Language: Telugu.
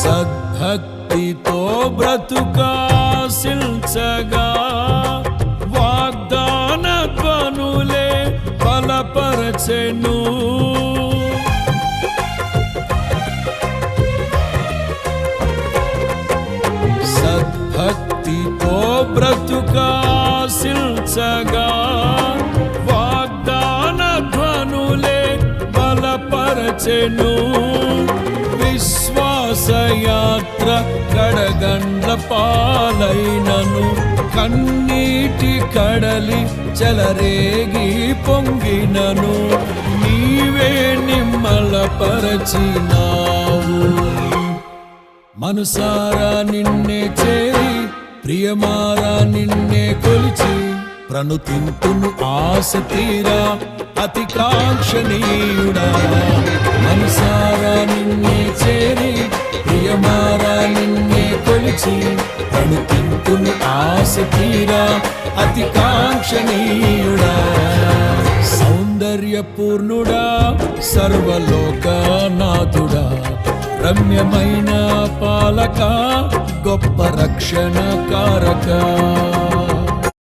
సద్భక్తితో బ్రతుకాశించగా వాగ్దాన ధ్వనులే బలపరచెను. సద్భక్తితో బ్రతుకాశించగా వాగ్దాన ధ్వనులే బలపరచెను. విశ్వాసయాత్ర కడగండ్ల పాలైనను కన్నీటి కడలి చెలరేగి పొంగినను నీవే నిమ్మలపరచినావు. మనసారా నిన్నే చేరి ప్రియమారా నిన్నే కొలిచి ప్రణుతింతును ఆశ తీరా అతి కాంక్షణీయుడా. మనసారా నిన్నే చేరి ప్రియమారా నిన్నే కొలిచి ప్రణుతింతును ఆశ తీరా అతి కాంక్షణీయుడా. సౌందర్యపూర్ణుడా సర్వలోకనాథుడా రమ్యమైన పాలక గొప్ప రక్షణ కారక